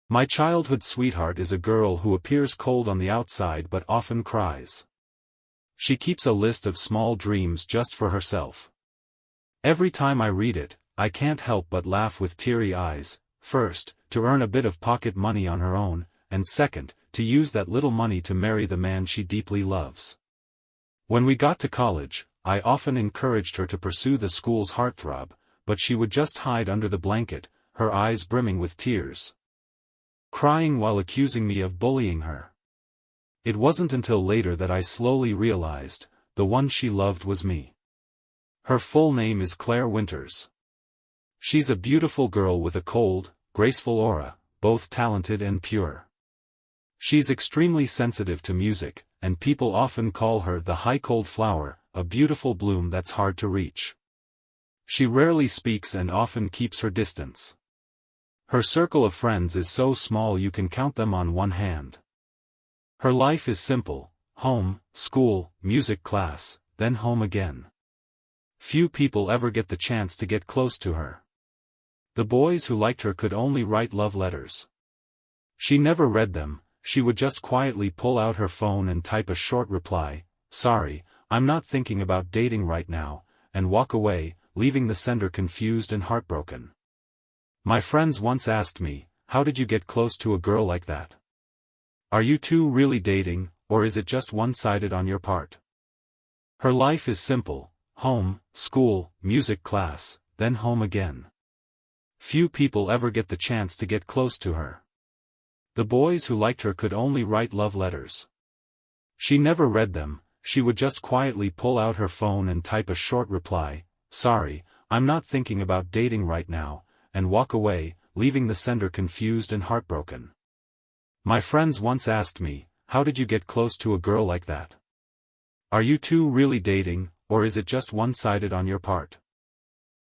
My childhood sweetheart is a girl who appears cold on the outside but often cries. She keeps a list of small dreams just for herself. Every time I read it, I can't help but laugh with teary eyes. First, to earn a bit of pocket money on her own, and second, to use that little money to marry the man she deeply loves. When we got to college, I often encouraged her to pursue the school's heartthrob, but she would just hide under the blanket, her eyes brimming with tears, crying while accusing me of bullying her. It wasn't until later that I slowly realized, the one she loved was me. Her full name is Claire Winters. She's a beautiful girl with a cold, graceful aura, both talented and pure. She's extremely sensitive to music, and people often call her the high cold flower, a beautiful bloom that's hard to reach. She rarely speaks and often keeps her distance. Her circle of friends is so small you can count them on one hand. Her life is simple: home, school, music class, then home again. Few people ever get the chance to get close to her. The boys who liked her could only write love letters. She never read them. She would just quietly pull out her phone and type a short reply, "Sorry, I'm not thinking about dating right now," and walk away, leaving the sender confused and heartbroken. My friends once asked me, "How did you get close to a girl like that? Are you two really dating, or is it just one-sided on your part?" Her life is simple: home, school, music class, then home again. Few people ever get the chance to get close to her. The boys who liked her could only write love letters. She never read them. She would just quietly pull out her phone and type a short reply, "Sorry, I'm not thinking about dating right now," and walk away, leaving the sender confused and heartbroken. My friends once asked me, "How did you get close to a girl like that? Are you two really dating, or is it just one-sided on your part?"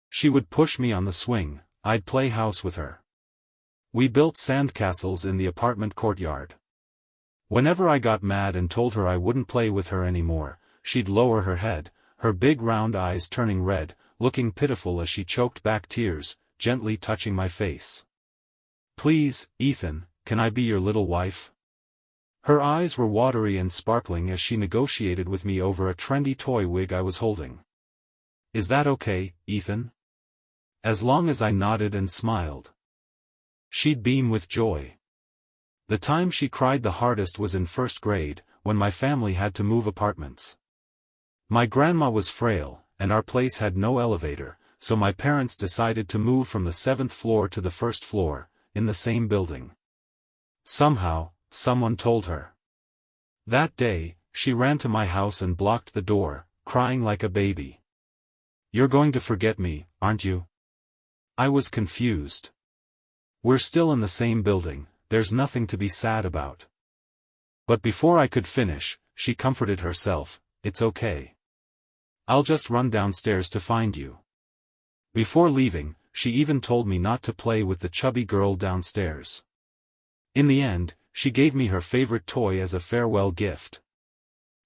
She would push me on the swing. I'd play house with her. We built sandcastles in the apartment courtyard. Whenever I got mad and told her I wouldn't play with her anymore, she'd lower her head, her big round eyes turning red, looking pitiful as she choked back tears, gently touching my face. "Please, Ethan, can I be your little wife?" Her eyes were watery and sparkling as she negotiated with me over a trendy toy wig I was holding. "Is that okay, Ethan?" As long as I nodded and smiled, she'd beam with joy. The time she cried the hardest was in first grade, when my family had to move apartments. My grandma was frail, and our place had no elevator, so my parents decided to move from the 7th floor to the 1st floor, in the same building. Somehow, someone told her. That day, she ran to my house and blocked the door, crying like a baby. "You're going to forget me, aren't you?" I was confused. "We're still in the same building, there's nothing to be sad about." But before I could finish, she comforted herself, "It's okay. I'll just run downstairs to find you." Before leaving, she even told me not to play with the chubby girl downstairs. In the end, she gave me her favorite toy as a farewell gift.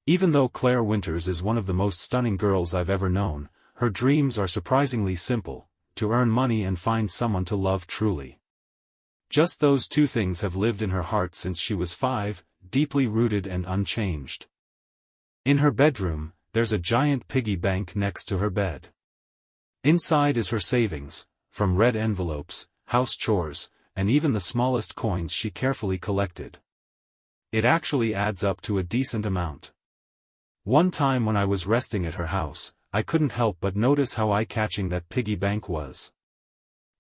Even though Claire Winters is one of the most stunning girls I've ever known, her dreams are surprisingly simple: to earn money and find someone to love truly. Just those two things have lived in her heart since she was 5, deeply rooted and unchanged. In her bedroom, there's a giant piggy bank next to her bed. Inside is her savings, from red envelopes, house chores, and even the smallest coins she carefully collected. It actually adds up to a decent amount. One time when I was resting at her house, I couldn't help but notice how eye-catching that piggy bank was.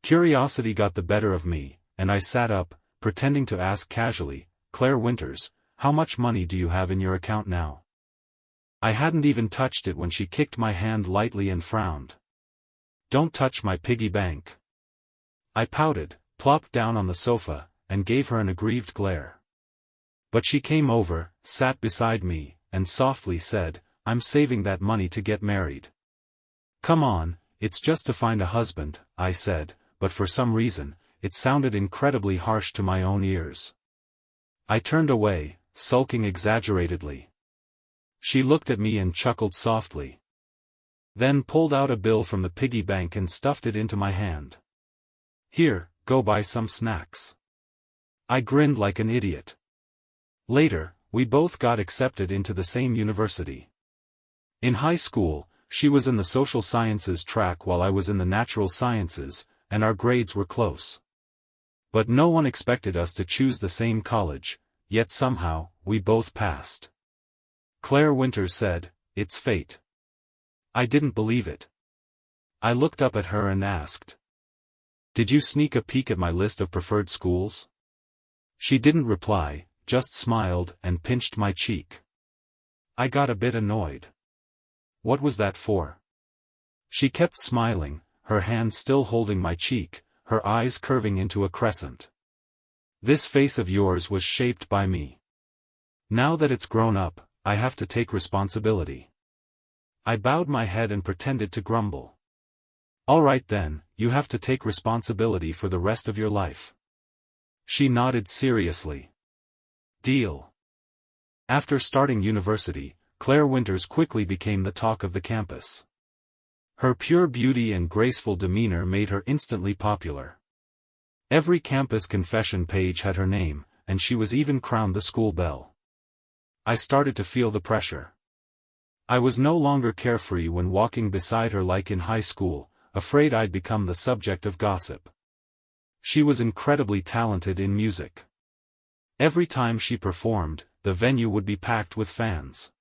Curiosity got the better of me, and I sat up, pretending to ask casually, "Claire Winters, how much money do you have in your account now?" I hadn't even touched it when she kicked my hand lightly and frowned. "Don't touch my piggy bank." I pouted, plopped down on the sofa, and gave her an aggrieved glare. But she came over, sat beside me, and softly said, "I'm saving that money to get married." "Come on, it's just to find a husband," I said, but for some reason, it sounded incredibly harsh to my own ears. I turned away, sulking exaggeratedly. She looked at me and chuckled softly. Then pulled out a bill from the piggy bank and stuffed it into my hand. "Here, go buy some snacks." I grinned like an idiot. Later, we both got accepted into the same university. In high school, she was in the social sciences track while I was in the natural sciences, and our grades were close. But no one expected us to choose the same college, yet somehow, we both passed. Claire Winters said, "It's fate." I didn't believe it. I looked up at her and asked, "Did you sneak a peek at my list of preferred schools?" She didn't reply, just smiled and pinched my cheek. I got a bit annoyed. What was that for? She kept smiling, her hand still holding my cheek, her eyes curving into a crescent. "This face of yours was shaped by me. Now that it's grown up, I have to take responsibility." I bowed my head and pretended to grumble. "All right then, you have to take responsibility for the rest of your life." She nodded seriously. Deal. After starting university, Claire Winters quickly became the talk of the campus. Her pure beauty and graceful demeanor made her instantly popular. Every campus confession page had her name, and she was even crowned the school belle. I started to feel the pressure. I was no longer carefree when walking beside her like in high school, afraid I'd become the subject of gossip. She was incredibly talented in music. Every time she performed, the venue would be packed with fans.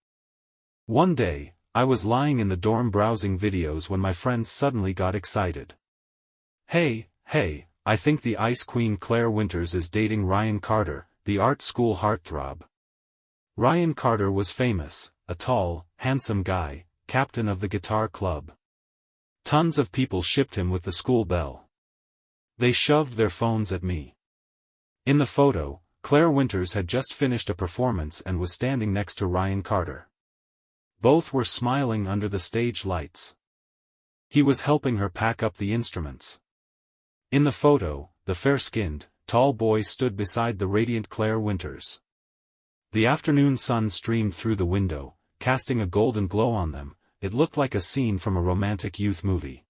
One day, I was lying in the dorm browsing videos when my friends suddenly got excited. Hey, I think the Ice Queen Claire Winters is dating Ryan Carter, the art school heartthrob." Ryan Carter was famous, a tall, handsome guy, captain of the guitar club. Tons of people shipped him with the school belle. They shoved their phones at me. In the photo, Claire Winters had just finished a performance and was standing next to Ryan Carter. Both were smiling under the stage lights. He was helping her pack up the instruments. In the photo, the fair-skinned, tall boy stood beside the radiant Claire Winters. The afternoon sun streamed through the window, casting a golden glow on them. It looked like a scene from a romantic youth movie.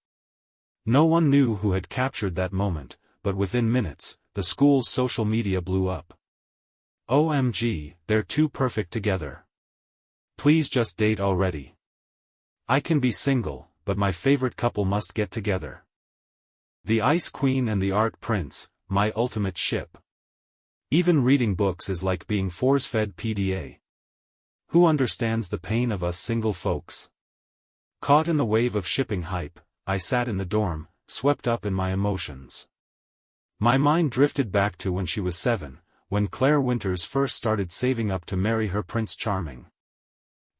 No one knew who had captured that moment, but within minutes, the school's social media blew up. "OMG, they're too perfect together. Please just date already. I can be single, but my favorite couple must get together. The Ice Queen and the Art Prince, my ultimate ship. Even reading books is like being force-fed PDA. Who understands the pain of us single folks?" Caught in the wave of shipping hype, I sat in the dorm, swept up in my emotions. My mind drifted back to when she was 7, when Claire Winters first started saving up to marry her Prince Charming.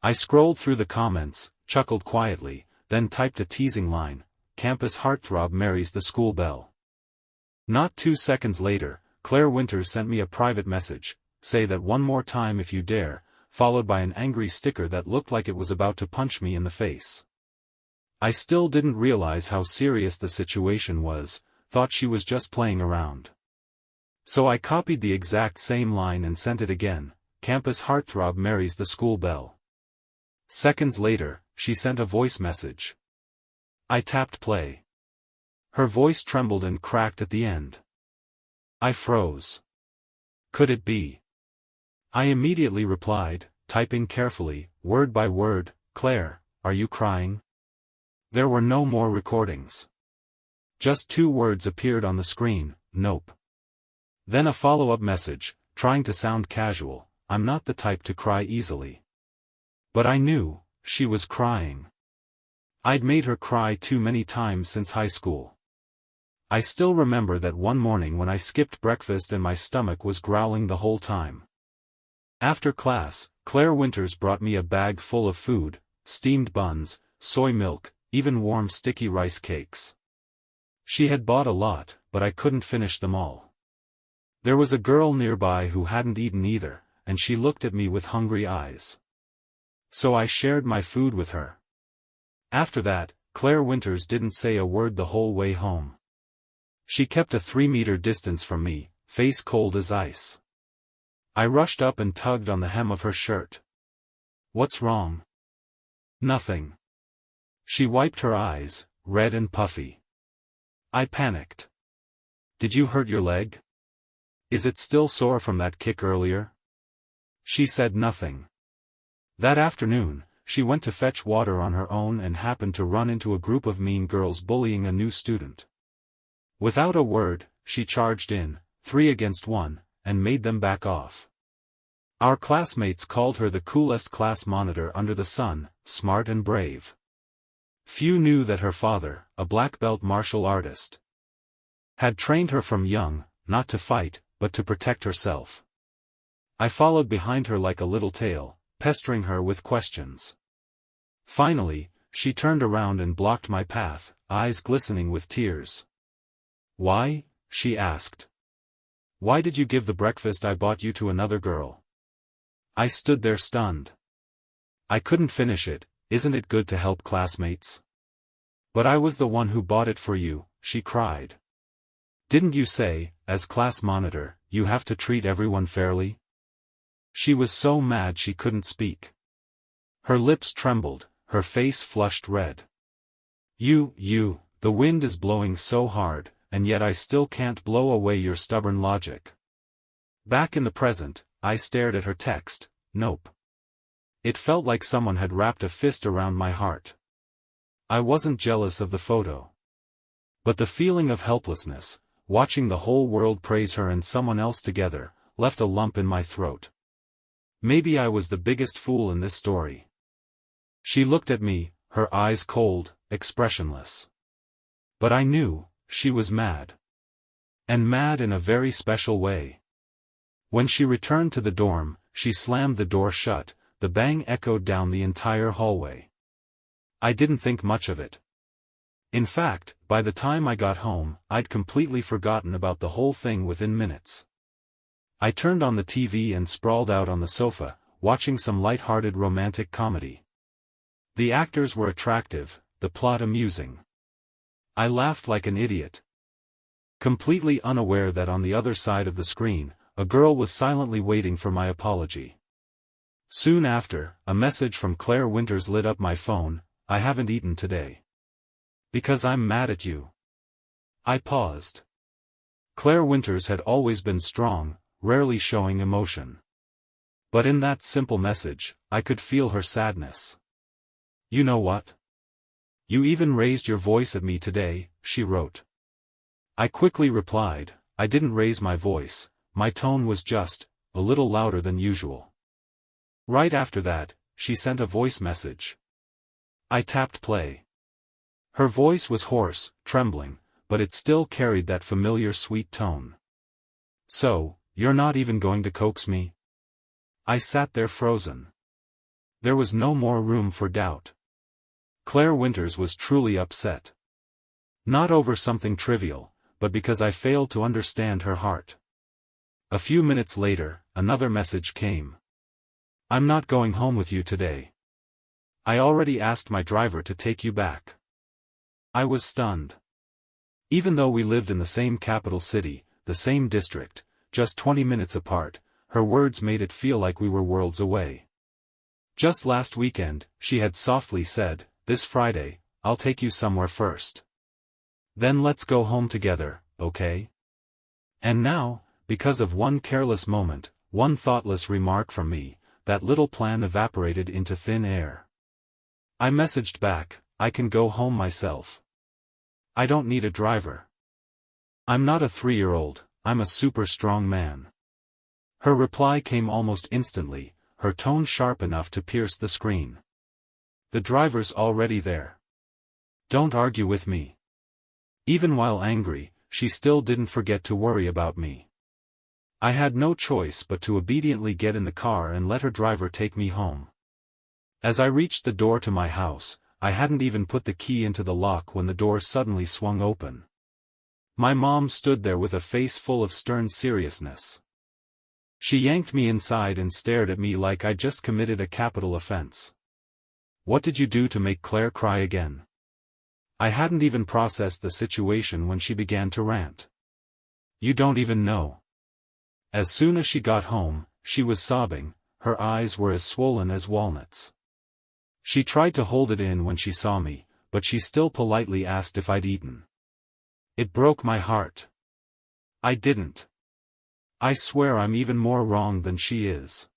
I scrolled through the comments, chuckled quietly, then typed a teasing line, "Campus heartthrob marries the school belle." Not 2 seconds later, Claire Winters sent me a private message, "Say that one more time if you dare," followed by an angry sticker that looked like it was about to punch me in the face. I still didn't realize how serious the situation was, thought she was just playing around. So I copied the exact same line and sent it again, "Campus heartthrob marries the school belle." Seconds later, she sent a voice message. I tapped play. Her voice trembled and cracked at the end. I froze. Could it be? I immediately replied, typing carefully, word by word, "Claire, are you crying?" There were no more recordings. Just 2 words appeared on the screen, "Nope." Then a follow-up message, trying to sound casual, "I'm not the type to cry easily." But I knew, she was crying. I'd made her cry too many times since high school. I still remember that one morning when I skipped breakfast and my stomach was growling the whole time. After class, Claire Winters brought me a bag full of food, steamed buns, soy milk, even warm sticky rice cakes. She had bought a lot, but I couldn't finish them all. There was a girl nearby who hadn't eaten either, and she looked at me with hungry eyes. So I shared my food with her. After that, Claire Winters didn't say a word the whole way home. She kept a 3-meter distance from me, face cold as ice. I rushed up and tugged on the hem of her shirt. "What's wrong?" "Nothing." She wiped her eyes, red and puffy. I panicked. "Did you hurt your leg?" Is it still sore from that kick earlier? She said nothing. That afternoon, she went to fetch water on her own and happened to run into a group of mean girls bullying a new student. Without a word, she charged in, 3 against 1, and made them back off. Our classmates called her the coolest class monitor under the sun, smart and brave. Few knew that her father, a black belt martial artist, had trained her from young, not to fight, but to protect herself. I followed behind her like a little tail, pestering her with questions. Finally, she turned around and blocked my path, eyes glistening with tears. "Why?" she asked. "Why did you give the breakfast I bought you to another girl?" I stood there stunned. I couldn't finish it. "Isn't it good to help classmates?" "But I was the one who bought it for you," she cried. "Didn't you say, as class monitor, you have to treat everyone fairly?" She was so mad she couldn't speak. Her lips trembled, her face flushed red. The wind is blowing so hard, and yet I still can't blow away your stubborn logic." Back in the present, I stared at her text, "Nope." It felt like someone had wrapped a fist around my heart. I wasn't jealous of the photo. But the feeling of helplessness, watching the whole world praise her and someone else together, left a lump in my throat. Maybe I was the biggest fool in this story. She looked at me, her eyes cold, expressionless. But I knew, she was mad. And mad in a very special way. When she returned to the dorm, she slammed the door shut, the bang echoed down the entire hallway. I didn't think much of it. In fact, by the time I got home, I'd completely forgotten about the whole thing within minutes. I turned on the TV and sprawled out on the sofa, watching some light-hearted romantic comedy. The actors were attractive, the plot amusing. I laughed like an idiot, completely unaware that on the other side of the screen, a girl was silently waiting for my apology. Soon after, a message from Claire Winters lit up my phone. "I haven't eaten today. Because I'm mad at you." I paused. Claire Winters had always been strong, rarely showing emotion. But in that simple message, I could feel her sadness. "You know what? You even raised your voice at me today," she wrote. I quickly replied, "I didn't raise my voice, my tone was just a little louder than usual." Right after that, she sent a voice message. I tapped play. Her voice was hoarse, trembling, but it still carried that familiar sweet tone. "So, you're not even going to coax me?" I sat there frozen. There was no more room for doubt. Claire Winters was truly upset. Not over something trivial, but because I failed to understand her heart. A few minutes later, another message came. "I'm not going home with you today. I already asked my driver to take you back." I was stunned. Even though we lived in the same capital city, the same district, just 20 minutes apart, her words made it feel like we were worlds away. Just last weekend, she had softly said, "This Friday, I'll take you somewhere first. Then let's go home together, okay?" And now, because of one careless moment, one thoughtless remark from me, that little plan evaporated into thin air. I messaged back, "I can go home myself. I don't need a driver. I'm not a 3-year-old, I'm a super strong man." Her reply came almost instantly, her tone sharp enough to pierce the screen. "The driver's already there. Don't argue with me." Even while angry, she still didn't forget to worry about me. I had no choice but to obediently get in the car and let her driver take me home. As I reached the door to my house, I hadn't even put the key into the lock when the door suddenly swung open. My mom stood there with a face full of stern seriousness. She yanked me inside and stared at me like I'd just committed a capital offense. "What did you do to make Claire cry again?" I hadn't even processed the situation when she began to rant. "You don't even know." As soon as she got home, she was sobbing, her eyes were as swollen as walnuts. She tried to hold it in when she saw me, but she still politely asked if I'd eaten. It broke my heart. I didn't. I swear I'm even more wrong than she is.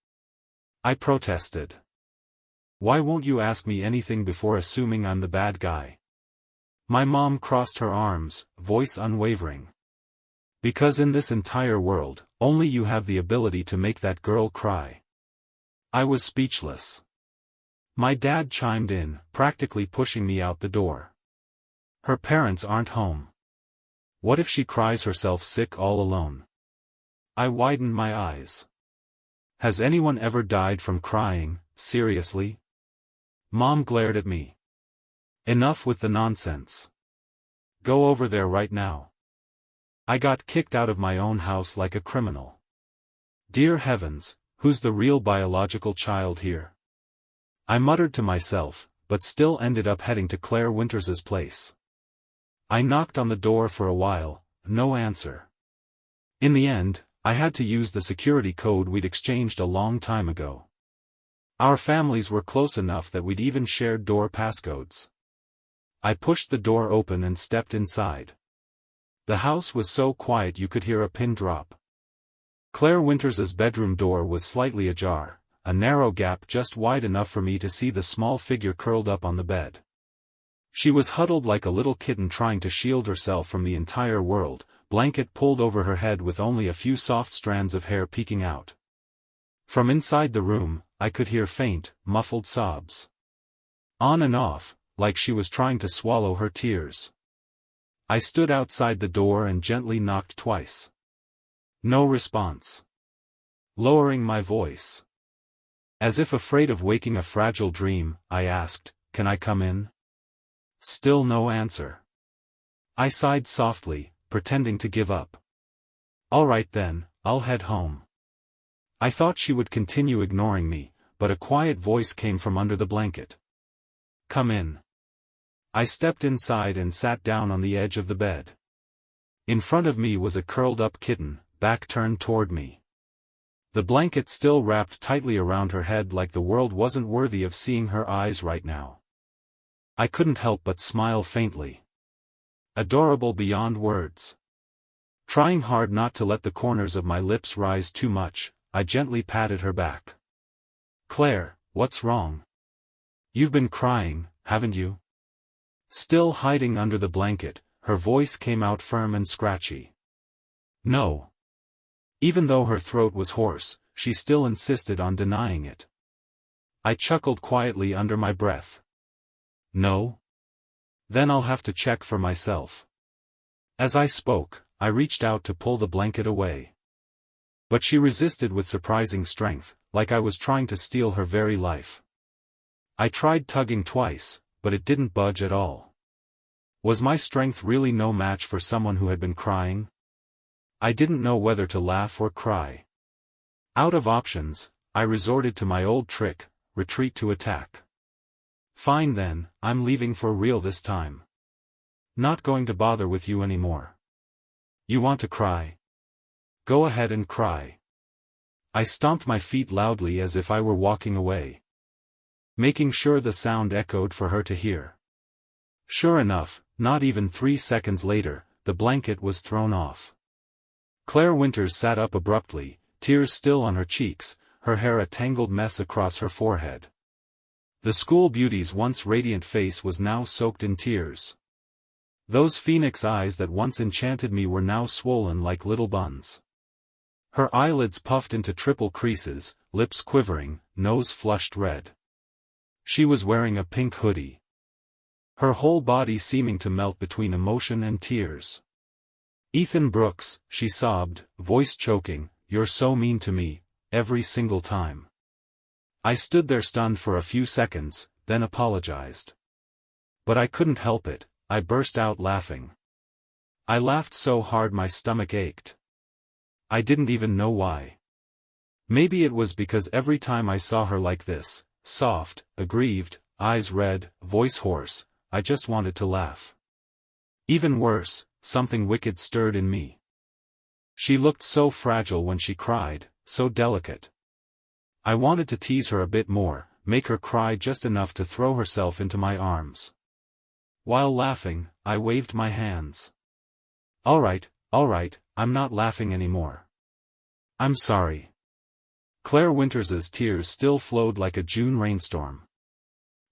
I protested. Why won't you ask me anything before assuming I'm the bad guy? My mom crossed her arms, voice unwavering. Because in this entire world, only you have the ability to make that girl cry. I was speechless. My dad chimed in, practically pushing me out the door. Her parents aren't home. What if she cries herself sick all alone? I widened my eyes. Has anyone ever died from crying, seriously? Mom glared at me. Enough with the nonsense. Go over there right now. I got kicked out of my own house like a criminal. Dear heavens, who's the real biological child here? I muttered to myself, but still ended up heading to Claire Winters's place. I knocked on the door for a while, no answer. In the end, I had to use the security code we'd exchanged a long time ago. Our families were close enough that we'd even shared door passcodes. I pushed the door open and stepped inside. The house was so quiet you could hear a pin drop. Claire Winters's bedroom door was slightly ajar, a narrow gap just wide enough for me to see the small figure curled up on the bed. She was huddled like a little kitten trying to shield herself from the entire world, blanket pulled over her head with only a few soft strands of hair peeking out. From inside the room, I could hear faint, muffled sobs. On and off, like she was trying to swallow her tears. I stood outside the door and gently knocked twice. No response. Lowering my voice. As if afraid of waking a fragile dream, I asked, "Can I come in?" Still no answer. I sighed softly, pretending to give up. All right then, I'll head home. I thought she would continue ignoring me, but a quiet voice came from under the blanket. Come in. I stepped inside and sat down on the edge of the bed. In front of me was a curled-up kitten, back turned toward me. The blanket still wrapped tightly around her head like the world wasn't worthy of seeing her eyes right now. I couldn't help but smile faintly. Adorable beyond words. Trying hard not to let the corners of my lips rise too much, I gently patted her back. Claire, what's wrong? You've been crying, haven't you? Still hiding under the blanket, her voice came out firm and scratchy. No. Even though her throat was hoarse, she still insisted on denying it. I chuckled quietly under my breath. No? Then I'll have to check for myself. As I spoke, I reached out to pull the blanket away. But she resisted with surprising strength, like I was trying to steal her very life. I tried tugging twice, but it didn't budge at all. Was my strength really no match for someone who had been crying? I didn't know whether to laugh or cry. Out of options, I resorted to my old trick, retreat to attack. Fine then, I'm leaving for real this time. Not going to bother with you anymore. You want to cry? Go ahead and cry. I stomped my feet loudly as if I were walking away, making sure the sound echoed for her to hear. Sure enough, not even 3 seconds later, the blanket was thrown off. Claire Winters sat up abruptly, tears still on her cheeks, her hair a tangled mess across her forehead. The school beauty's once radiant face was now soaked in tears. Those phoenix eyes that once enchanted me were now swollen like little buns. Her eyelids puffed into triple creases, lips quivering, nose flushed red. She was wearing a pink hoodie. Her whole body seeming to melt between emotion and tears. Ethan Brooks, she sobbed, voice choking, you're so mean to me, every single time. I stood there stunned for a few seconds, then apologized. But I couldn't help it, I burst out laughing. I laughed so hard my stomach ached. I didn't even know why. Maybe it was because every time I saw her like this, soft, aggrieved, eyes red, voice hoarse, I just wanted to laugh. Even worse, something wicked stirred in me. She looked so fragile when she cried, so delicate. I wanted to tease her a bit more, make her cry just enough to throw herself into my arms. While laughing, I waved my hands. All right, I'm not laughing anymore. I'm sorry. Claire Winters's tears still flowed like a June rainstorm.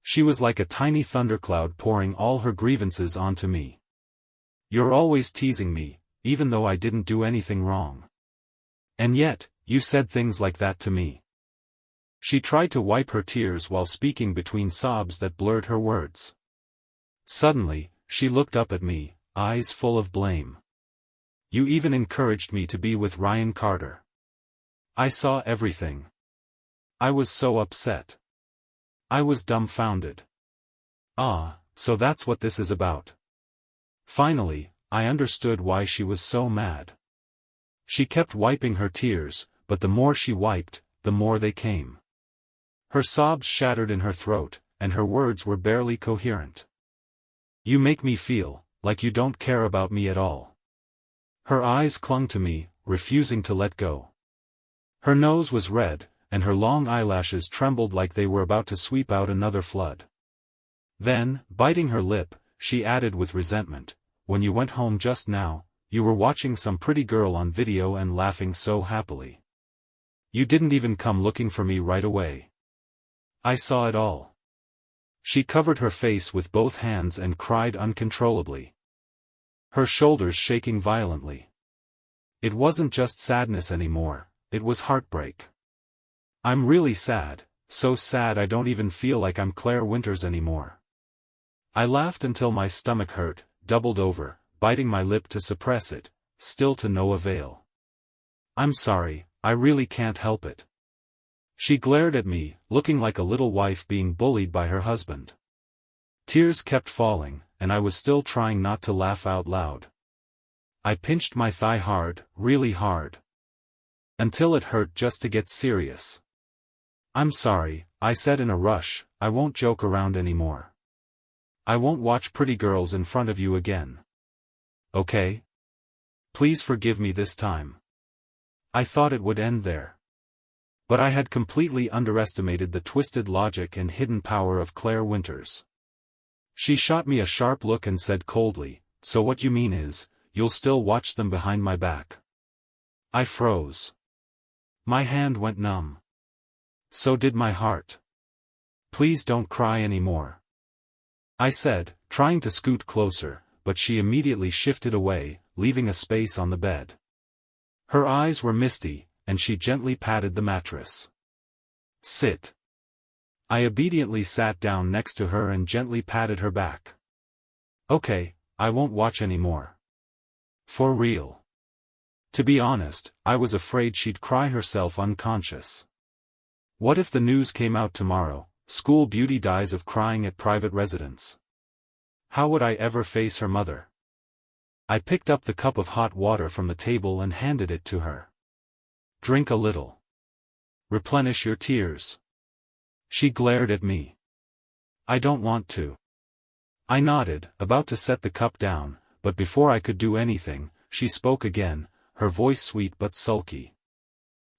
She was like a tiny thundercloud pouring all her grievances onto me. You're always teasing me, even though I didn't do anything wrong. And yet, you said things like that to me. She tried to wipe her tears while speaking between sobs that blurred her words. Suddenly, she looked up at me, eyes full of blame. You even encouraged me to be with Ryan Carter. I saw everything. I was so upset. I was dumbfounded. Ah, so that's what this is about. Finally, I understood why she was so mad. She kept wiping her tears, but the more she wiped, the more they came. Her sobs shattered in her throat, and her words were barely coherent. You make me feel like you don't care about me at all. Her eyes clung to me, refusing to let go. Her nose was red, and her long eyelashes trembled like they were about to sweep out another flood. Then, biting her lip, she added with resentment, when you went home just now, you were watching some pretty girl on video and laughing so happily. You didn't even come looking for me right away. I saw it all. She covered her face with both hands and cried uncontrollably. Her shoulders shaking violently. It wasn't just sadness anymore, it was heartbreak. I'm really sad, so sad I don't even feel like I'm Claire Winters anymore. I laughed until my stomach hurt, doubled over, biting my lip to suppress it, still to no avail. I'm sorry, I really can't help it. She glared at me, looking like a little wife being bullied by her husband. Tears kept falling, and I was still trying not to laugh out loud. I pinched my thigh hard, really hard. Until it hurt just to get serious. I'm sorry, I said in a rush, I won't joke around anymore. I won't watch pretty girls in front of you again. Okay? Please forgive me this time. I thought it would end there. But I had completely underestimated the twisted logic and hidden power of Claire Winters. She shot me a sharp look and said coldly, so what you mean is, you'll still watch them behind my back. I froze. My hand went numb. So did my heart. Please don't cry anymore. I said, trying to scoot closer, but she immediately shifted away, leaving a space on the bed. Her eyes were misty, and she gently patted the mattress. Sit. I obediently sat down next to her and gently patted her back. Okay, I won't watch anymore. For real. To be honest, I was afraid she'd cry herself unconscious. What if the news came out tomorrow, school beauty dies of crying at private residence? How would I ever face her mother? I picked up the cup of hot water from the table and handed it to her. Drink a little. Replenish your tears. She glared at me. I don't want to. I nodded, about to set the cup down, but before I could do anything, she spoke again, her voice sweet but sulky.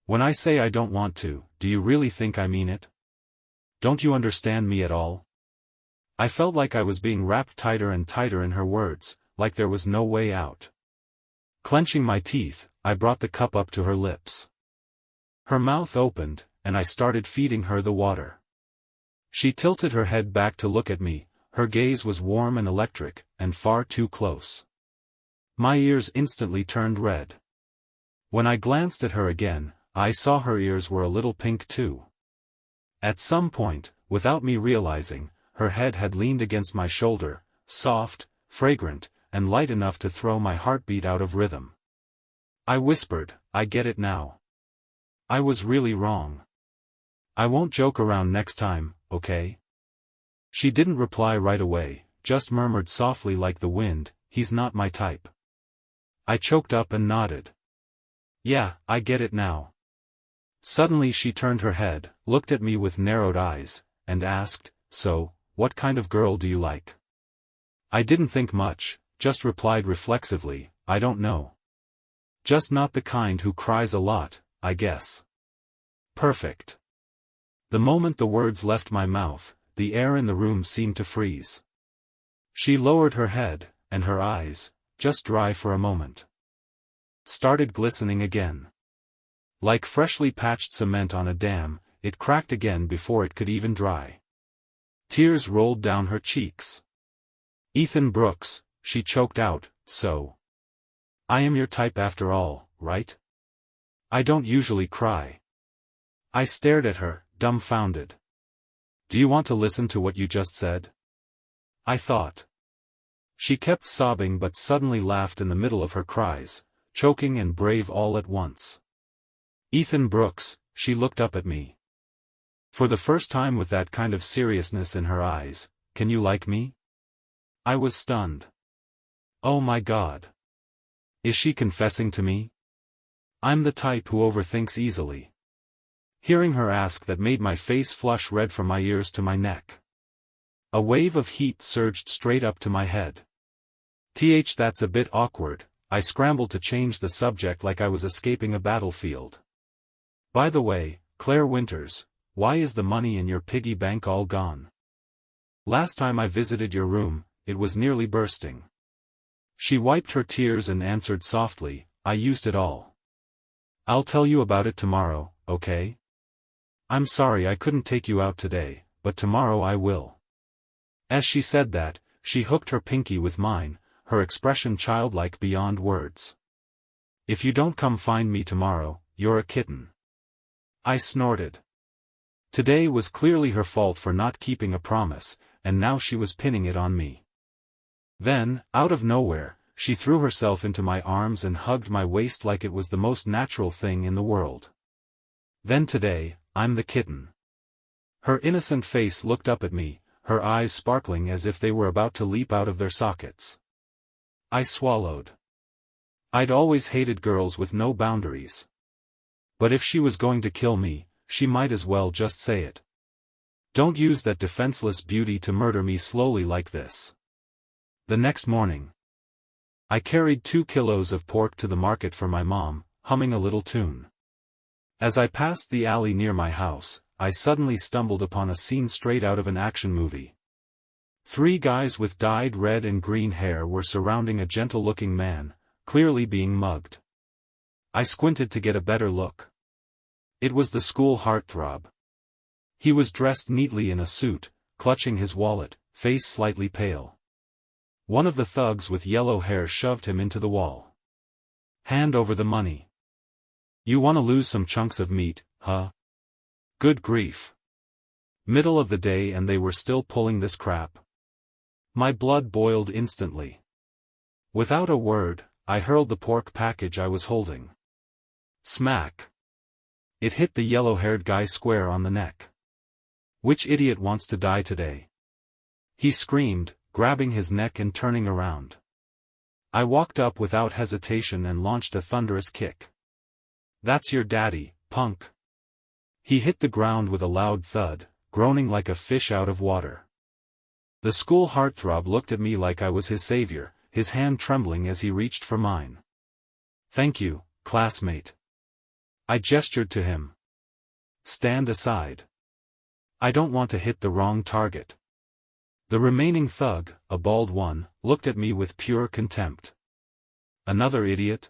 When I say I don't want to, do you really think I mean it? Don't you understand me at all? I felt like I was being wrapped tighter and tighter in her words, like there was no way out. Clenching my teeth, I brought the cup up to her lips. Her mouth opened, and I started feeding her the water. She tilted her head back to look at me, her gaze was warm and electric, and far too close. My ears instantly turned red. When I glanced at her again, I saw her ears were a little pink too. At some point, without me realizing, her head had leaned against my shoulder, soft, fragrant, and light enough to throw my heartbeat out of rhythm. I whispered, I get it now. I was really wrong. I won't joke around next time, okay? She didn't reply right away, just murmured softly like the wind, he's not my type. I choked up and nodded. Yeah, I get it now. Suddenly she turned her head, looked at me with narrowed eyes, and asked, so, what kind of girl do you like? I didn't think much, just replied reflexively, I don't know. Just not the kind who cries a lot, I guess. Perfect. The moment the words left my mouth, the air in the room seemed to freeze. She lowered her head, and her eyes, just dry for a moment, started glistening again. Like freshly patched cement on a dam, it cracked again before it could even dry. Tears rolled down her cheeks. "Ethan Brooks," she choked out, "so. I am your type after all, right? I don't usually cry." I stared at her, dumbfounded. "Do you want to listen to what you just said?" I thought. She kept sobbing but suddenly laughed in the middle of her cries, choking and brave all at once. "Ethan Brooks," she looked up at me. For the first time with that kind of seriousness in her eyes, "can you like me?" I was stunned. Oh my God. Is she confessing to me? I'm the type who overthinks easily. Hearing her ask that made my face flush red from my ears to my neck. A wave of heat surged straight up to my head. That's a bit awkward. I scrambled to change the subject like I was escaping a battlefield. "By the way, Claire Winters, why is the money in your piggy bank all gone? Last time I visited your room, it was nearly bursting." She wiped her tears and answered softly, "I used it all. I'll tell you about it tomorrow, okay? I'm sorry I couldn't take you out today, but tomorrow I will." As she said that, she hooked her pinky with mine, her expression childlike beyond words. "If you don't come find me tomorrow, you're a kitten." I snorted. Today was clearly her fault for not keeping a promise, and now she was pinning it on me. Then, out of nowhere, she threw herself into my arms and hugged my waist like it was the most natural thing in the world. Then today, I'm the kitten. Her innocent face looked up at me, her eyes sparkling as if they were about to leap out of their sockets. I swallowed. I'd always hated girls with no boundaries. But if she was going to kill me, she might as well just say it. Don't use that defenseless beauty to murder me slowly like this. The next morning, I carried 2 kilos of pork to the market for my mom, humming a little tune. As I passed the alley near my house, I suddenly stumbled upon a scene straight out of an action movie. 3 guys with dyed red and green hair were surrounding a gentle-looking man, clearly being mugged. I squinted to get a better look. It was the school heartthrob. He was dressed neatly in a suit, clutching his wallet, face slightly pale. One of the thugs with yellow hair shoved him into the wall. "Hand over the money. You want to lose some chunks of meat, huh? Good grief. Middle of the day and they were still pulling this crap." My blood boiled instantly. Without a word, I hurled the pork package I was holding. Smack. It hit the yellow-haired guy square on the neck. "Which idiot wants to die today?" he screamed, grabbing his neck and turning around. I walked up without hesitation and launched a thunderous kick. "That's your daddy, punk." He hit the ground with a loud thud, groaning like a fish out of water. The school heartthrob looked at me like I was his savior, his hand trembling as he reached for mine. "Thank you, classmate." I gestured to him. "Stand aside. I don't want to hit the wrong target." The remaining thug, a bald one, looked at me with pure contempt. "Another idiot?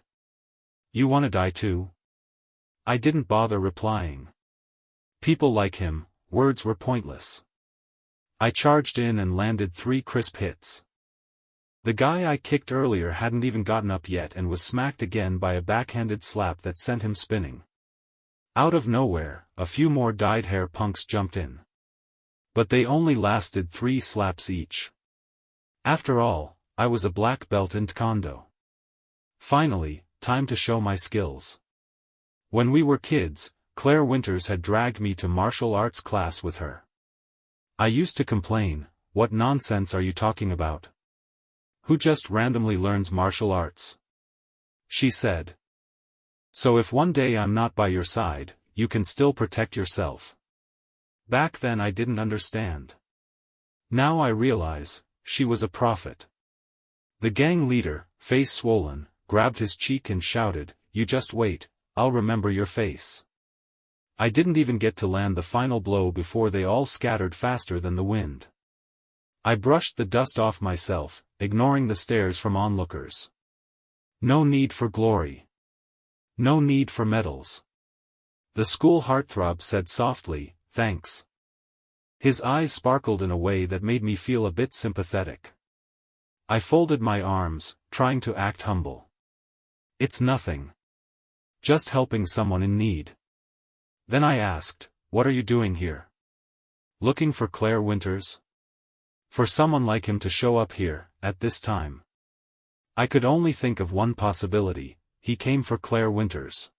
You wanna die too?" I didn't bother replying. People like him, words were pointless. I charged in and landed 3 crisp hits. The guy I kicked earlier hadn't even gotten up yet and was smacked again by a backhanded slap that sent him spinning. Out of nowhere, a few more dyed-hair punks jumped in. But they only lasted 3 slaps each. After all, I was a black belt in Taekwondo. Finally, time to show my skills. When we were kids, Claire Winters had dragged me to martial arts class with her. I used to complain, "What nonsense are you talking about? Who just randomly learns martial arts?" She said. "So if one day I'm not by your side, you can still protect yourself." Back then I didn't understand. Now I realize, she was a prophet. The gang leader, face swollen, grabbed his cheek and shouted, "You just wait, I'll remember your face." I didn't even get to land the final blow before they all scattered faster than the wind. I brushed the dust off myself, ignoring the stares from onlookers. No need for glory. No need for medals. The school heartthrob said softly, "Thanks." His eyes sparkled in a way that made me feel a bit sympathetic. I folded my arms, trying to act humble. "It's nothing. Just helping someone in need." Then I asked, "What are you doing here?" "Looking for Claire Winters?" For someone like him to show up here, at this time. I could only think of one possibility: he came for Claire Winters.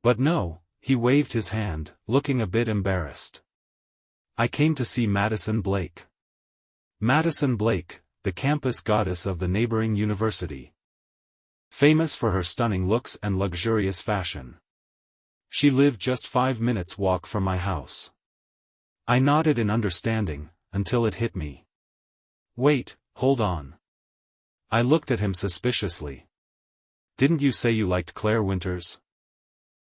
But no, he waved his hand, looking a bit embarrassed. "I came to see Madison Blake." Madison Blake, the campus goddess of the neighboring university. Famous for her stunning looks and luxurious fashion. She lived just 5 minutes' walk from my house. I nodded in understanding, until it hit me. "Wait, hold on." I looked at him suspiciously. "Didn't you say you liked Claire Winters?"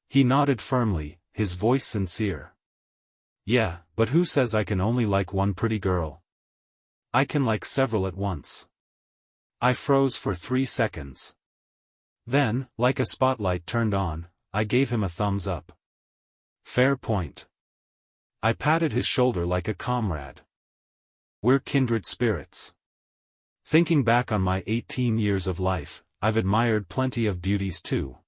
He nodded firmly, his voice sincere. "Yeah, but who says I can only like one pretty girl? I can like several at once." I froze for 3 seconds. Then, like a spotlight turned on, I gave him a thumbs up. "Fair point." I patted his shoulder like a comrade. "We're kindred spirits." Thinking back on my 18 years of life, I've admired plenty of beauties too.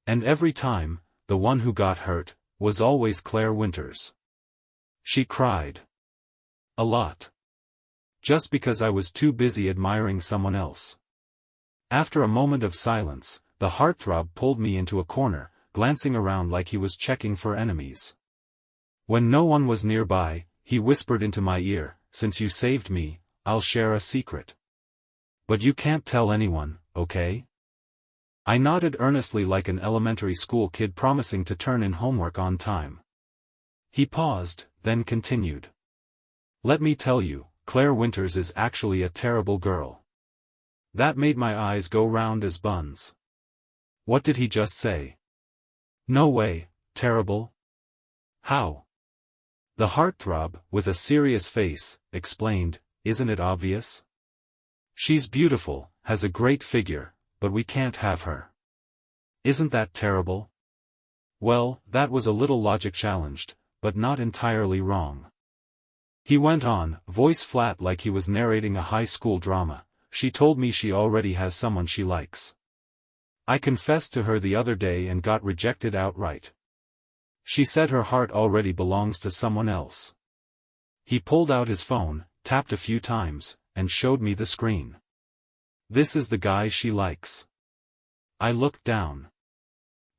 And every time, the one who got hurt, was always Claire Winters. She cried. A lot. Just because I was too busy admiring someone else. After a moment of silence, the heartthrob pulled me into a corner, glancing around like he was checking for enemies. When no one was nearby, he whispered into my ear, "Since you saved me, I'll share a secret. But you can't tell anyone, okay?" I nodded earnestly like an elementary school kid promising to turn in homework on time. He paused, then continued. "Let me tell you, Claire Winters is actually a terrible girl." That made my eyes go round as buns. What did he just say? No way, terrible? How? The heartthrob, with a serious face, explained, "Isn't it obvious? She's beautiful, has a great figure, but we can't have her. Isn't that terrible?" Well, that was a little logic challenged, but not entirely wrong. He went on, voice flat like he was narrating a high school drama. "She told me she already has someone she likes. I confessed to her the other day and got rejected outright. She said her heart already belongs to someone else." He pulled out his phone, tapped a few times, and showed me the screen. "This is the guy she likes." I looked down.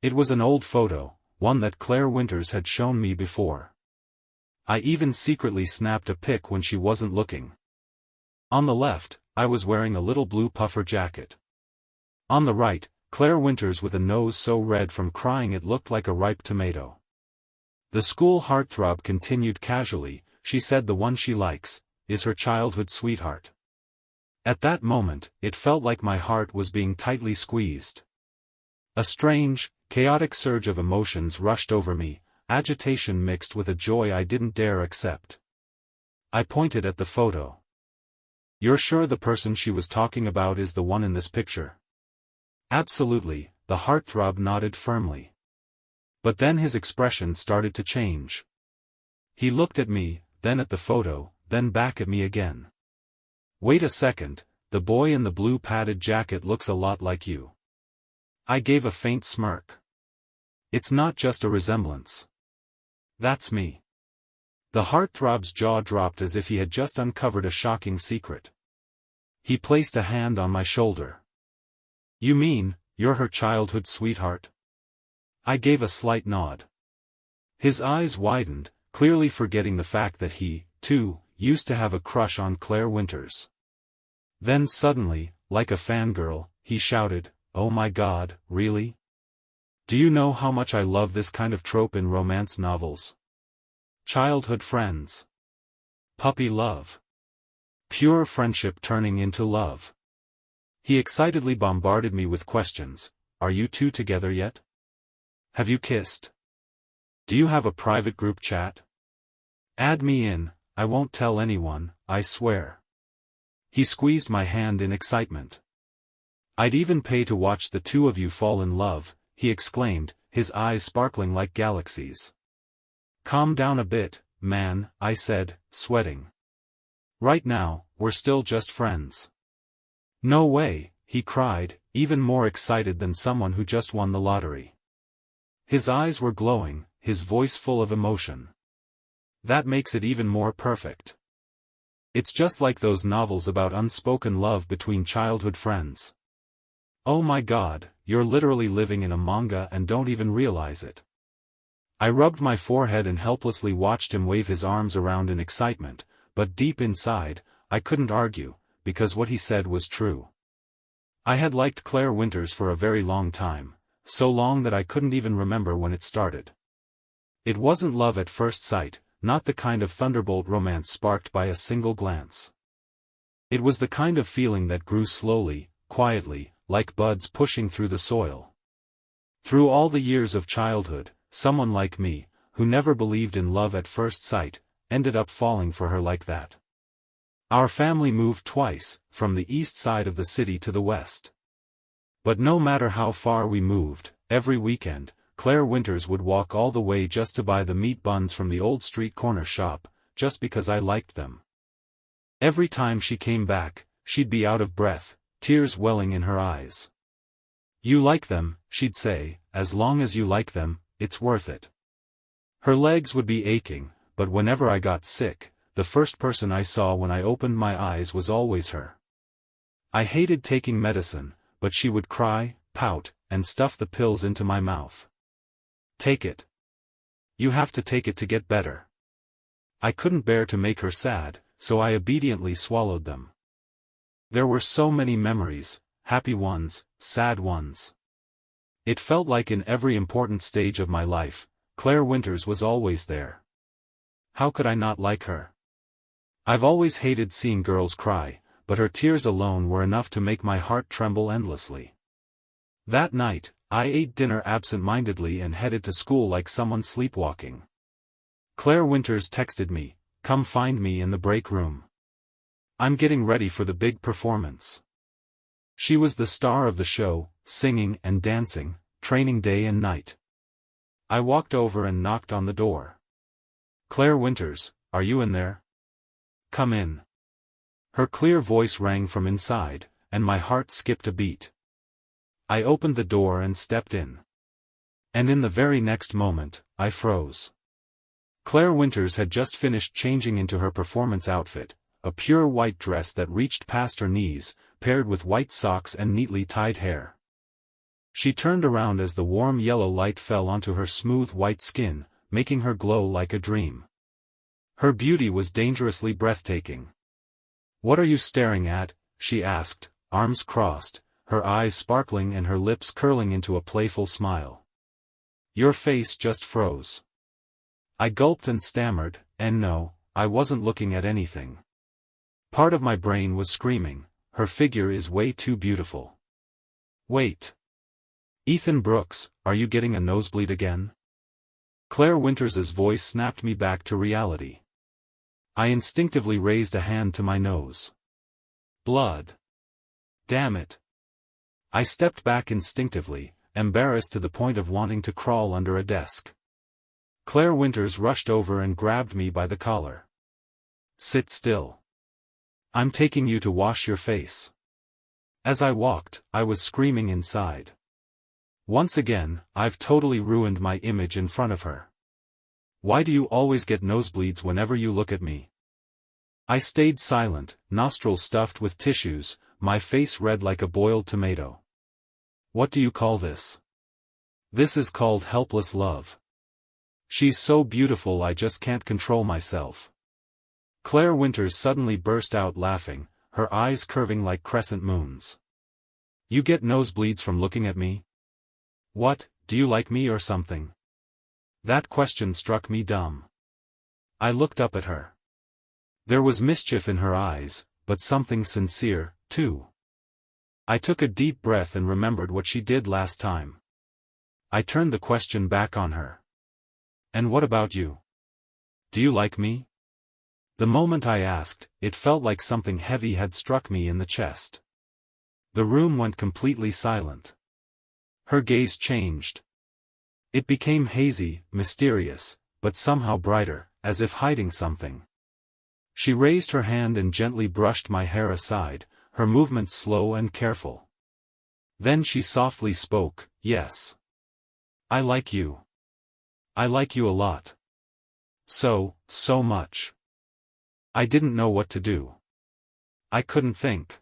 It was an old photo, one that Claire Winters had shown me before. I even secretly snapped a pic when she wasn't looking. On the left, I was wearing a little blue puffer jacket. On the right, Claire Winters with a nose so red from crying it looked like a ripe tomato. The school heartthrob continued casually, "She said the one she likes is her childhood sweetheart." At that moment, it felt like my heart was being tightly squeezed. A strange, chaotic surge of emotions rushed over me, agitation mixed with a joy I didn't dare accept. I pointed at the photo. "You're sure the person she was talking about is the one in this picture?" "Absolutely," the heartthrob nodded firmly. But then his expression started to change. He looked at me, then at the photo, then back at me again. "Wait a second, the boy in the blue padded jacket looks a lot like you." I gave a faint smirk. "It's not just a resemblance. That's me." The heartthrob's jaw dropped as if he had just uncovered a shocking secret. He placed a hand on my shoulder. "You mean, you're her childhood sweetheart?" I gave a slight nod. His eyes widened, clearly forgetting the fact that he, too, used to have a crush on Claire Winters. Then suddenly, like a fangirl, he shouted, "Oh my God, really? Do you know how much I love this kind of trope in romance novels? Childhood friends. Puppy love. Pure friendship turning into love." He excitedly bombarded me with questions. "Are you two together yet? Have you kissed? Do you have a private group chat? Add me in, I won't tell anyone, I swear." He squeezed my hand in excitement. "I'd even pay to watch the two of you fall in love," he exclaimed, his eyes sparkling like galaxies. "Calm down a bit, man," I said, sweating. "Right now, we're still just friends." "No way," he cried, even more excited than someone who just won the lottery. His eyes were glowing, his voice full of emotion. "That makes it even more perfect. It's just like those novels about unspoken love between childhood friends. Oh my God, you're literally living in a manga and don't even realize it." I rubbed my forehead and helplessly watched him wave his arms around in excitement, but deep inside, I couldn't argue, because what he said was true. I had liked Claire Winters for a very long time, so long that I couldn't even remember when it started. It wasn't love at first sight, not the kind of thunderbolt romance sparked by a single glance. It was the kind of feeling that grew slowly, quietly, like buds pushing through the soil. Through all the years of childhood, someone like me, who never believed in love at first sight, ended up falling for her like that. Our family moved twice, from the east side of the city to the west. But no matter how far we moved, every weekend, Claire Winters would walk all the way just to buy the meat buns from the old street corner shop, just because I liked them. Every time she came back, she'd be out of breath, tears welling in her eyes. "You like them," she'd say, "as long as you like them, it's worth it." Her legs would be aching, but whenever I got sick, the first person I saw when I opened my eyes was always her. I hated taking medicine, but she would cry, pout, and stuff the pills into my mouth. "Take it. You have to take it to get better." I couldn't bear to make her sad, so I obediently swallowed them. There were so many memories, happy ones, sad ones. It felt like in every important stage of my life, Claire Winters was always there. How could I not like her? I've always hated seeing girls cry, but her tears alone were enough to make my heart tremble endlessly. That night, I ate dinner absent-mindedly and headed to school like someone sleepwalking. Claire Winters texted me, "Come find me in the break room. I'm getting ready for the big performance." She was the star of the show, singing and dancing, training day and night. I walked over and knocked on the door. "Claire Winters, are you in there? Come in." Her clear voice rang from inside, and my heart skipped a beat. I opened the door and stepped in. And in the very next moment, I froze. Claire Winters had just finished changing into her performance outfit, a pure white dress that reached past her knees, paired with white socks and neatly tied hair. She turned around as the warm yellow light fell onto her smooth white skin, making her glow like a dream. Her beauty was dangerously breathtaking. "What are you staring at?" she asked, arms crossed, her eyes sparkling and her lips curling into a playful smile. "Your face just froze." I gulped and stammered, and no, I wasn't looking at anything. Part of my brain was screaming, "Her figure is way too beautiful." "Wait. Ethan Brooks, are you getting a nosebleed again?" Claire Winters's voice snapped me back to reality. I instinctively raised a hand to my nose. Blood. Damn it. I stepped back instinctively, embarrassed to the point of wanting to crawl under a desk. Claire Winters rushed over and grabbed me by the collar. "Sit still. I'm taking you to wash your face." As I walked, I was screaming inside. Once again, I've totally ruined my image in front of her. Why do you always get nosebleeds whenever you look at me? I stayed silent, nostrils stuffed with tissues, my face red like a boiled tomato. "What do you call this?" "This is called helpless love. She's so beautiful I just can't control myself." Claire Winters suddenly burst out laughing, her eyes curving like crescent moons. "You get nosebleeds from looking at me? What, do you like me or something?" That question struck me dumb. I looked up at her. There was mischief in her eyes, but something sincere, too. I took a deep breath and remembered what she did last time. I turned the question back on her. "And what about you? Do you like me?" The moment I asked, it felt like something heavy had struck me in the chest. The room went completely silent. Her gaze changed. It became hazy, mysterious, but somehow brighter, as if hiding something. She raised her hand and gently brushed my hair aside, her movements slow and careful. Then she softly spoke, "Yes. I like you. I like you a lot. So much." I didn't know what to do. I couldn't think.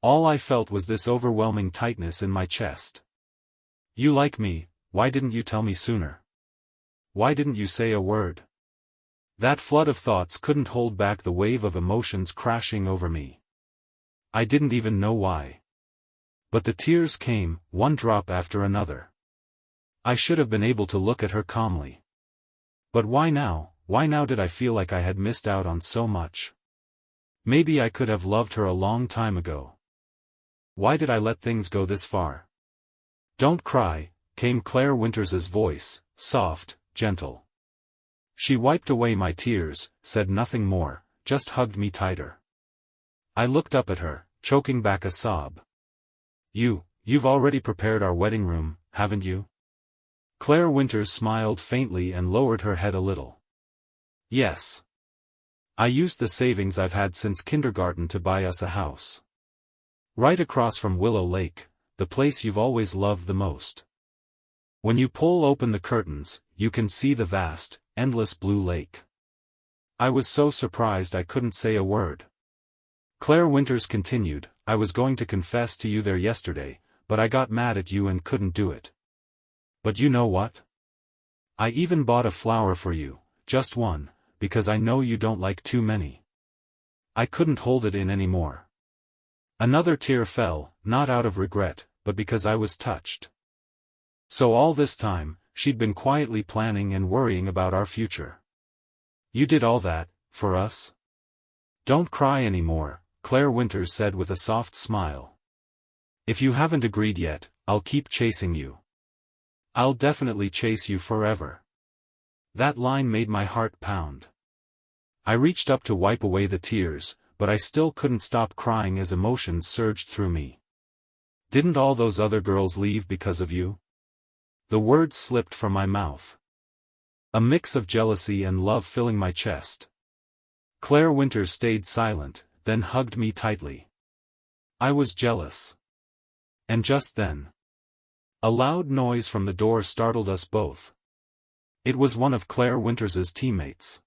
All I felt was this overwhelming tightness in my chest. "You like me, why didn't you tell me sooner? Why didn't you say a word?" That flood of thoughts couldn't hold back the wave of emotions crashing over me. I didn't even know why. But the tears came, one drop after another. I should have been able to look at her calmly. But why now? Why now did I feel like I had missed out on so much? Maybe I could have loved her a long time ago. Why did I let things go this far? "Don't cry," came Claire Winters's voice, soft, gentle. She wiped away my tears, said nothing more, just hugged me tighter. I looked up at her, choking back a sob. You've already prepared our wedding room, haven't you?" Claire Winters smiled faintly and lowered her head a little. "Yes. I used the savings I've had since kindergarten to buy us a house. Right across from Willow Lake, the place you've always loved the most. When you pull open the curtains, you can see the vast, endless blue lake." I was so surprised I couldn't say a word. Claire Winters continued, "I was going to confess to you there yesterday, but I got mad at you and couldn't do it. But you know what? I even bought a flower for you, just one, because I know you don't like too many." I couldn't hold it in anymore. Another tear fell, not out of regret, but because I was touched. So all this time, she'd been quietly planning and worrying about our future. "You did all that, for us?" "Don't cry anymore," Claire Winters said with a soft smile. "If you haven't agreed yet, I'll keep chasing you. I'll definitely chase you forever." That line made my heart pound. I reached up to wipe away the tears, but I still couldn't stop crying as emotions surged through me. "Didn't all those other girls leave because of you?" The words slipped from my mouth. A mix of jealousy and love filling my chest. Claire Winters stayed silent, then hugged me tightly. I was jealous. And just then, a loud noise from the door startled us both. It was one of Claire Winters's teammates.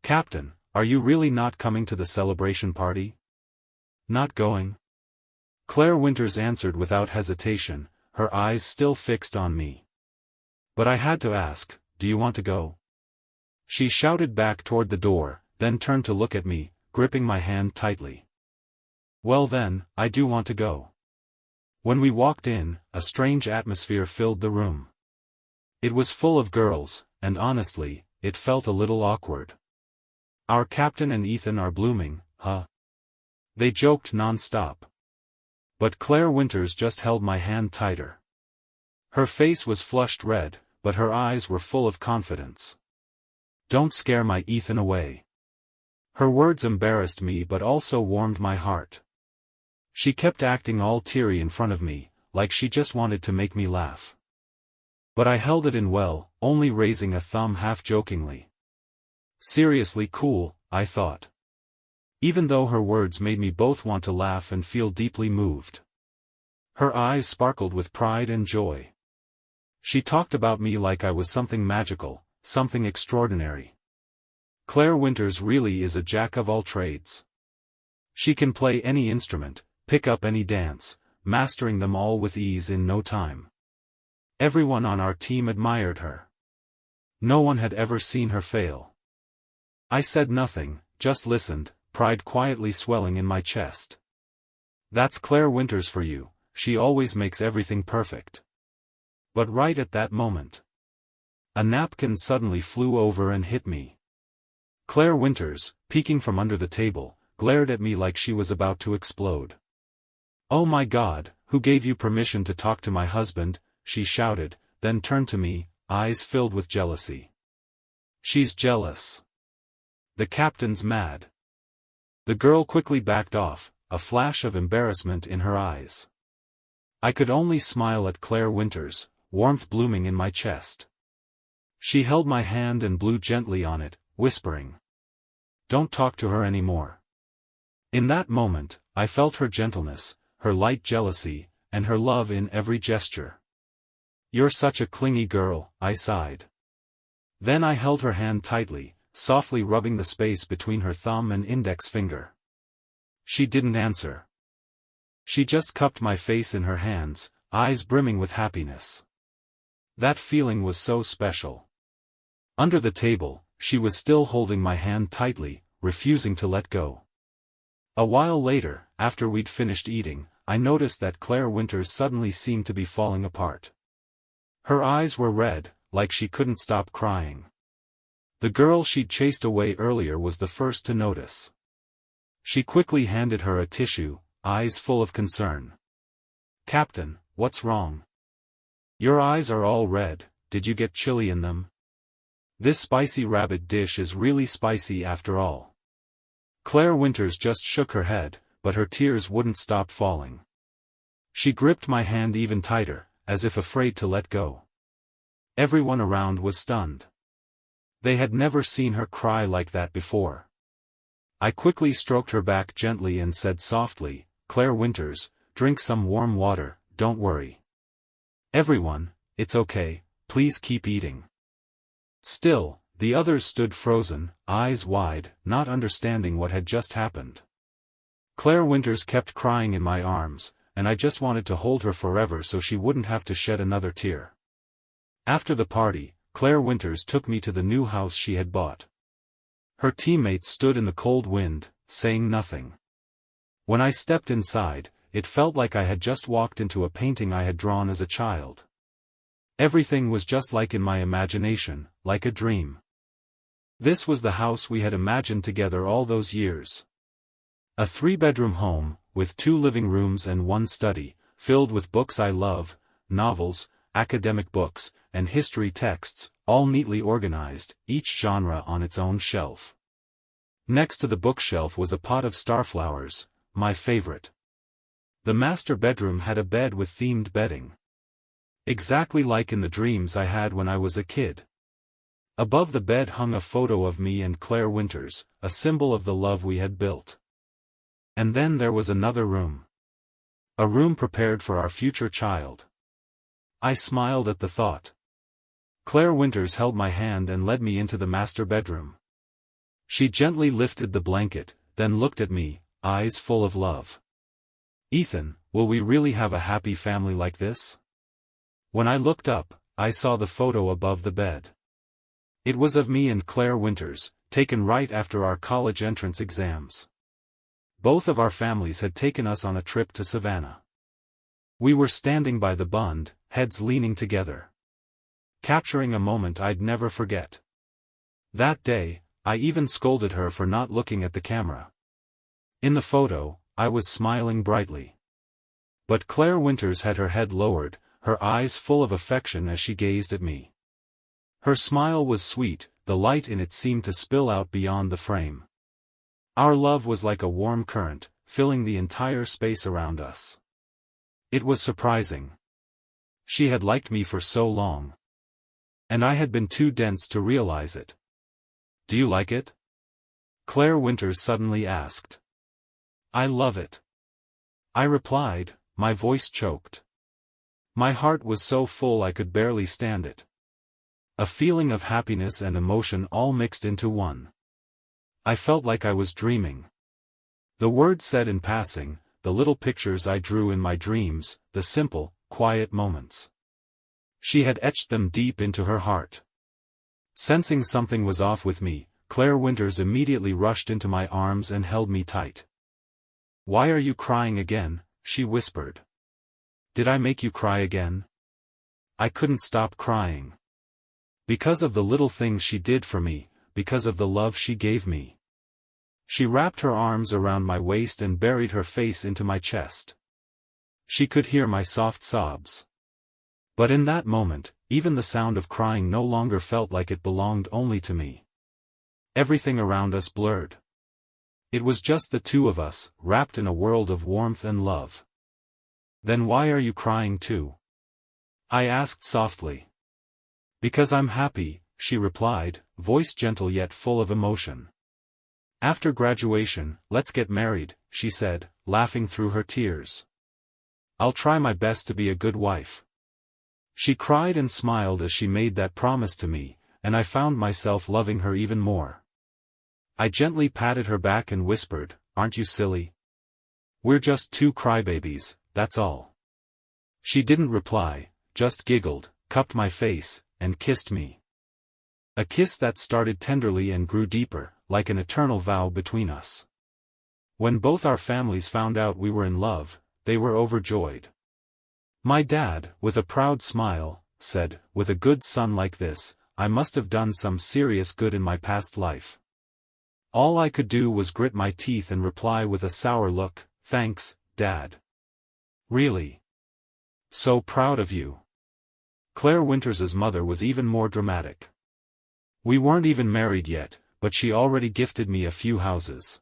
"Captain, are you really not coming to the celebration party?" "Not going?" Claire Winters answered without hesitation, her eyes still fixed on me. "But I had to ask, do you want to go?" She shouted back toward the door, then turned to look at me, gripping my hand tightly. "Well then, I do want to go." When we walked in, a strange atmosphere filled the room. It was full of girls, and honestly, it felt a little awkward. "Our captain and Ethan are blooming, huh?" They joked non-stop. But Claire Winters just held my hand tighter. Her face was flushed red, but her eyes were full of confidence. "Don't scare my Ethan away." Her words embarrassed me but also warmed my heart. She kept acting all teary in front of me, like she just wanted to make me laugh. But I held it in well, only raising a thumb half-jokingly. Seriously cool, I thought. Even though her words made me both want to laugh and feel deeply moved. Her eyes sparkled with pride and joy. She talked about me like I was something magical, something extraordinary. Claire Winters really is a jack of all trades. She can play any instrument, pick up any dance, mastering them all with ease in no time. Everyone on our team admired her. No one had ever seen her fail. I said nothing, just listened, pride quietly swelling in my chest. That's Claire Winters for you, she always makes everything perfect. But right at that moment, a napkin suddenly flew over and hit me. Claire Winters, peeking from under the table, glared at me like she was about to explode. "Oh my God, who gave you permission to talk to my husband?" she shouted, then turned to me, eyes filled with jealousy. "She's jealous. The captain's mad." The girl quickly backed off, a flash of embarrassment in her eyes. I could only smile at Claire Winters, warmth blooming in my chest. She held my hand and blew gently on it, whispering, "Don't talk to her anymore." In that moment, I felt her gentleness, her light jealousy, and her love in every gesture. "You're such a clingy girl," I sighed. Then I held her hand tightly, softly rubbing the space between her thumb and index finger. She didn't answer. She just cupped my face in her hands, eyes brimming with happiness. That feeling was so special. Under the table, she was still holding my hand tightly, refusing to let go. A while later, after we'd finished eating, I noticed that Claire Winters suddenly seemed to be falling apart. Her eyes were red, like she couldn't stop crying. The girl she'd chased away earlier was the first to notice. She quickly handed her a tissue, eyes full of concern. "Captain, what's wrong? Your eyes are all red, did you get chili in them? This spicy rabbit dish is really spicy after all." Claire Winters just shook her head, but her tears wouldn't stop falling. She gripped my hand even tighter, as if afraid to let go. Everyone around was stunned. They had never seen her cry like that before. I quickly stroked her back gently and said softly, "Claire Winters, drink some warm water, don't worry. Everyone, it's okay, please keep eating." Still, the others stood frozen, eyes wide, not understanding what had just happened. Claire Winters kept crying in my arms, and I just wanted to hold her forever so she wouldn't have to shed another tear. After the party, Claire Winters took me to the new house she had bought. Her teammates stood in the cold wind, saying nothing. When I stepped inside, it felt like I had just walked into a painting I had drawn as a child. Everything was just like in my imagination, like a dream. This was the house we had imagined together all those years. A 3-bedroom home, with 2 living rooms and 1 study, filled with books I love, novels, academic books, and history texts, all neatly organized, each genre on its own shelf. Next to the bookshelf was a pot of starflowers, my favorite. The master bedroom had a bed with themed bedding. Exactly like in the dreams I had when I was a kid. Above the bed hung a photo of me and Claire Winters, a symbol of the love we had built. And then there was another room. A room prepared for our future child. I smiled at the thought. Claire Winters held my hand and led me into the master bedroom. She gently lifted the blanket, then looked at me, eyes full of love. "Ethan, will we really have a happy family like this?" When I looked up, I saw the photo above the bed. It was of me and Claire Winters, taken right after our college entrance exams. Both of our families had taken us on a trip to Savannah. We were standing by the bund, heads leaning together. Capturing a moment I'd never forget. That day, I even scolded her for not looking at the camera. In the photo, I was smiling brightly. But Claire Winters had her head lowered, her eyes full of affection as she gazed at me. Her smile was sweet, the light in it seemed to spill out beyond the frame. Our love was like a warm current, filling the entire space around us. It was surprising. She had liked me for so long. And I had been too dense to realize it. "Do you like it?" Claire Winters suddenly asked. "I love it," I replied, my voice choked. My heart was so full I could barely stand it. A feeling of happiness and emotion all mixed into one. I felt like I was dreaming. The words said in passing, the little pictures I drew in my dreams, the simple, quiet moments. She had etched them deep into her heart. Sensing something was off with me, Claire Winters immediately rushed into my arms and held me tight. "Why are you crying again?" she whispered. "Did I make you cry again?" I couldn't stop crying. Because of the little things she did for me, because of the love she gave me. She wrapped her arms around my waist and buried her face into my chest. She could hear my soft sobs. But in that moment, even the sound of crying no longer felt like it belonged only to me. Everything around us blurred. It was just the two of us, wrapped in a world of warmth and love. "Then why are you crying too?" I asked softly. Because I'm happy, she replied, voice gentle yet full of emotion. After graduation, let's get married, she said, laughing through her tears. I'll try my best to be a good wife. She cried and smiled as she made that promise to me, and I found myself loving her even more. I gently patted her back and whispered, "Aren't you silly? We're just two crybabies, that's all." She didn't reply, just giggled, cupped my face, and kissed me. A kiss that started tenderly and grew deeper, like an eternal vow between us. When both our families found out we were in love, they were overjoyed. My dad, with a proud smile, said, "With a good son like this, I must have done some serious good in my past life." All I could do was grit my teeth and reply with a sour look, "Thanks, Dad. Really. So proud of you." Claire Winters's mother was even more dramatic. We weren't even married yet, but she already gifted me a few houses.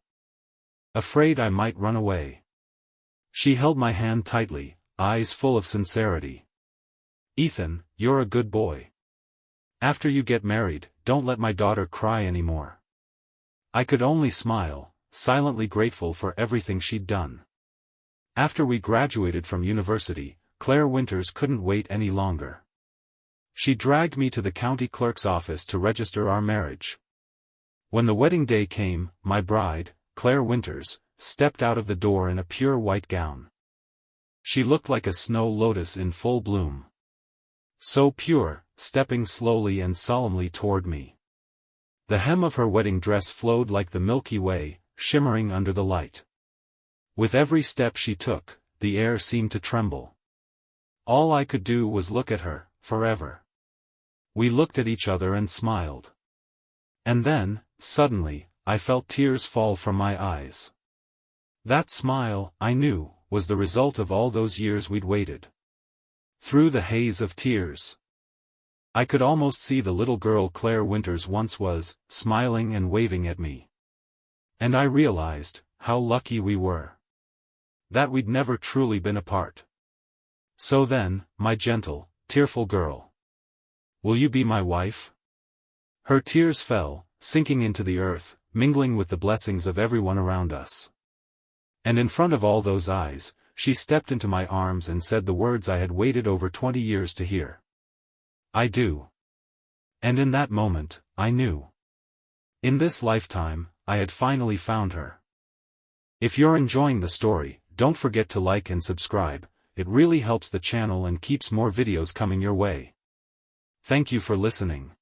Afraid I might run away. She held my hand tightly, eyes full of sincerity. "Ethan, you're a good boy. After you get married, don't let my daughter cry anymore." I could only smile, silently grateful for everything she'd done. After we graduated from university, Claire Winters couldn't wait any longer. She dragged me to the county clerk's office to register our marriage. When the wedding day came, my bride, Claire Winters, stepped out of the door in a pure white gown. She looked like a snow lotus in full bloom. So pure, stepping slowly and solemnly toward me. The hem of her wedding dress flowed like the Milky Way, shimmering under the light. With every step she took, the air seemed to tremble. All I could do was look at her, forever. We looked at each other and smiled. And then, suddenly, I felt tears fall from my eyes. That smile, I knew, was the result of all those years we'd waited. Through the haze of tears, I could almost see the little girl Claire Winters once was, smiling and waving at me. And I realized, how lucky we were. That we'd never truly been apart. "So then, my gentle, tearful girl. Will you be my wife?" Her tears fell, sinking into the earth, mingling with the blessings of everyone around us. And in front of all those eyes, she stepped into my arms and said the words I had waited over 20 years to hear. "I do." And in that moment, I knew. In this lifetime, I had finally found her. If you're enjoying the story, don't forget to like and subscribe, it really helps the channel and keeps more videos coming your way. Thank you for listening.